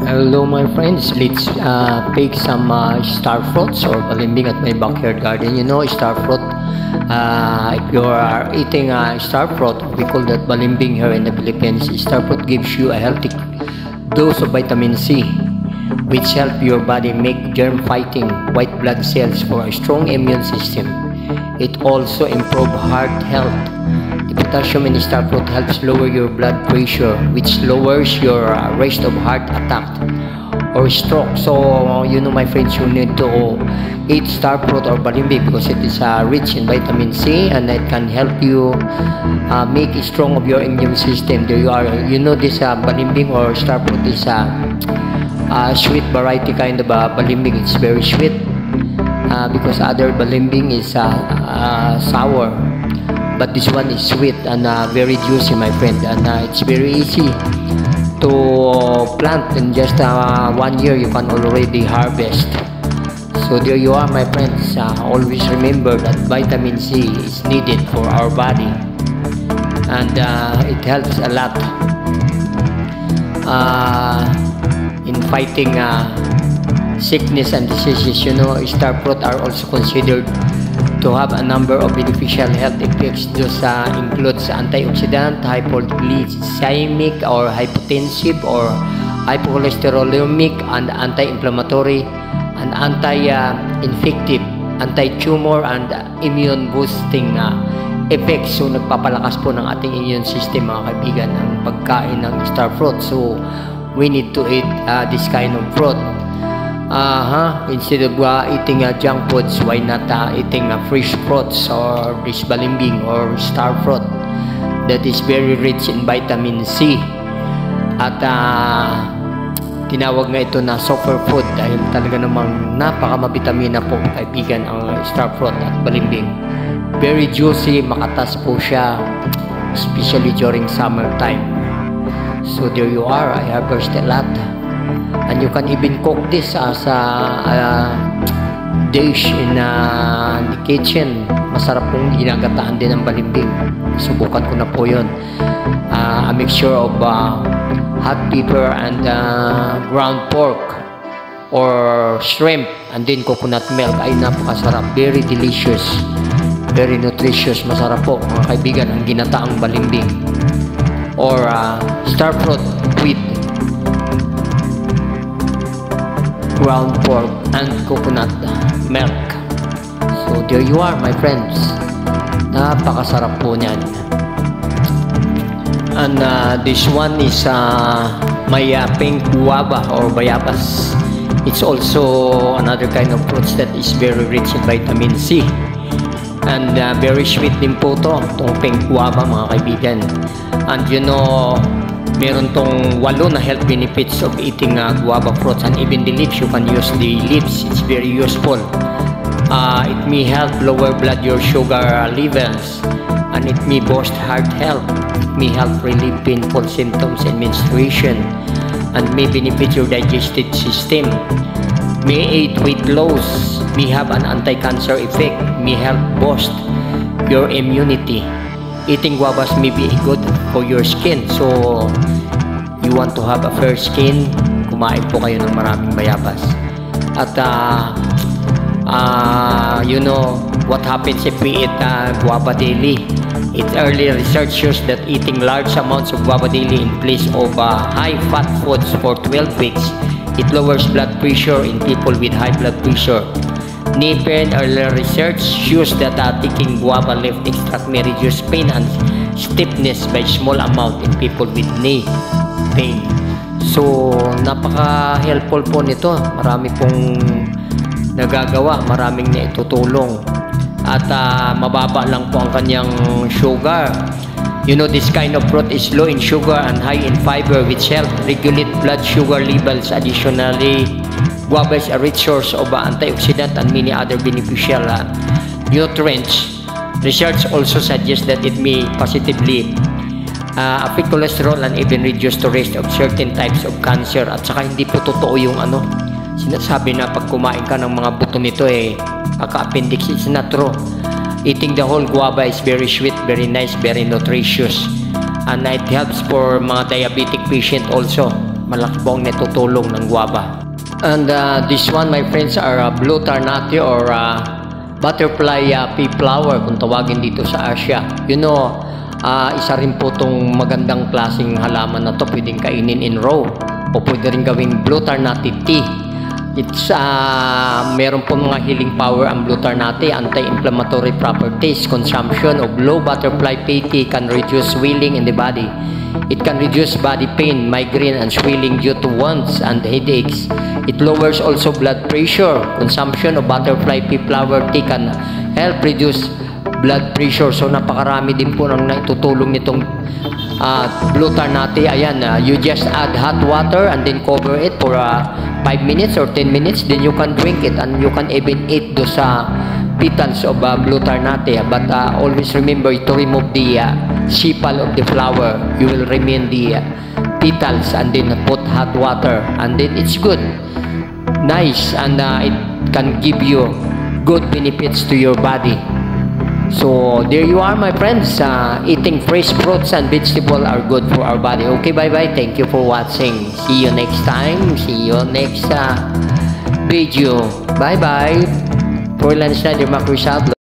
Hello my friends, let's pick some star fruits or balimbing at my backyard garden. You know star fruit, if you are eating star fruit, we call that balimbing here in the Philippines. Star fruit gives you a healthy dose of vitamin C, which help your body make germ fighting white blood cells for a strong immune system. It also improves heart health. The potassium in star fruit helps lower your blood pressure, which lowers your risk of heart attack or stroke. So, you know my friends, you need to eat star fruit or balimbing because it is rich in vitamin C and it can help you make strong of your immune system. There you are. You know this balimbing or star fruit is a sweet variety kind of balimbing. It's very sweet because other balimbing is sour. But this one is sweet and very juicy, my friend, and it's very easy to plant. In just 1 year you can already harvest. So there you are, my friends. Always remember that vitamin C is needed for our body, and it helps a lot in fighting sickness and diseases. You know, star fruit are also considered to have a number of beneficial health effects. Those includes antioxidant, hypoglycemic or hypotensive or hypocholesterolemic, and anti-inflammatory and anti-infective, anti-tumor and immune boosting effects. So nagpapalakas po ng ating immune system, mga kaibigan, ang pagkain ng star fruit. So we need to eat this kind of fruit. Instead of eating junk foods, why not eating fresh fruits or this balimbing or star fruit that is very rich in vitamin C, at tinawag nga ito na superfood dahil talaga namang napakamabitamina po, kaibigan, ang star fruit at balimbing. Very juicy, makatas po siya, especially during summertime. So there you are. I harvest a lot. And you can even cook this as a dish in the kitchen. Masarap pong ginagataan din ng balimbing. Subukan ko na po yun. A mixture of hot pepper and ground pork or shrimp and then coconut milk. Ay, napakasarap. Very delicious. Very nutritious. Masarap po, mga kaibigan, ang ginataang balimbing or star fruit with ground pork and coconut milk. So there you are, my friends. Napakasarap po niyan. And this one is may pink guava or bayabas. It's also another kind of fruits that is very rich in vitamin C. And very sweet din po itong pink guava, mga kaibigan. And you know, meron tong 8 na health benefits of eating guava fruits, and even the leaves. You can use the leaves. It's very useful. It may help lower blood sugar levels, and it may boost heart health. It may help relieve painful symptoms and menstruation, and may benefit your digestive system. May aid weight loss. May have an anti-cancer effect. May help boost your immunity. Eating guavas may be good for your skin. So, you want to have a fair skin, kumain po kayo ng maraming bayabas. At, you know, what happens if we eat guava daily? Early research shows that eating large amounts of guava daily in place of high-fat foods for 12 weeks, it lowers blood pressure in people with high blood pressure. NIPEN earlier research shows that taking guava leaf extract may reduce pain and stiffness by small amount in people with knee pain. So, napaka-helpful po nito. Marami pong nagagawa, maraming naitutulong. At mababa lang po ang kanyang sugar. You know, this kind of fruit is low in sugar and high in fiber, which help regulate blood sugar levels. Additionally, guava is a rich source of antioxidant and many other beneficial nutrients. Research also suggests that it may positively affect cholesterol and even reduce the risk of certain types of cancer. At saka hindi po totoo yung sinasabi na pag kumain ka ng mga buto nito kaka-appendix. It's not true. Eating the whole guava is very sweet, very nice, very nutritious, and it helps for mga diabetic patient also. malaki po ang natutulong ng guava. And this one, my friends, are blue tarnati or butterfly pea flower kung tawagin dito sa Asia. Isa rin po itong magandang klaseng halaman na to, pwedeng kainin in raw o pwede rin gawing blue tarnati tea. It's meron po mga healing power ang blue tarnati, anti-inflammatory properties. Consumption of blue butterfly pea tea can reduce swelling in the body. It can reduce body pain, migraine, and swelling due to wounds and headaches. It lowers also blood pressure. Consumption of butterfly pea flower tea can help reduce blood pressure. So napakarami din po nang naitutulong nitong blue tarnati. Ayan, you just add hot water and then cover it for 5 minutes or 10 minutes, then you can drink it and you can even eat those petals of blue tarnati. But always remember to remove the sepal of the flower. You will remain the petals and then put hot water and then it's good, nice, and it can give you good benefits to your body. So there you are, my friends. Eating fresh fruits and vegetables are good for our body. Okay, bye-bye. Thank you for watching. See you next time. See you next video. Bye-bye. For Lance Schneider, Macro Sablo.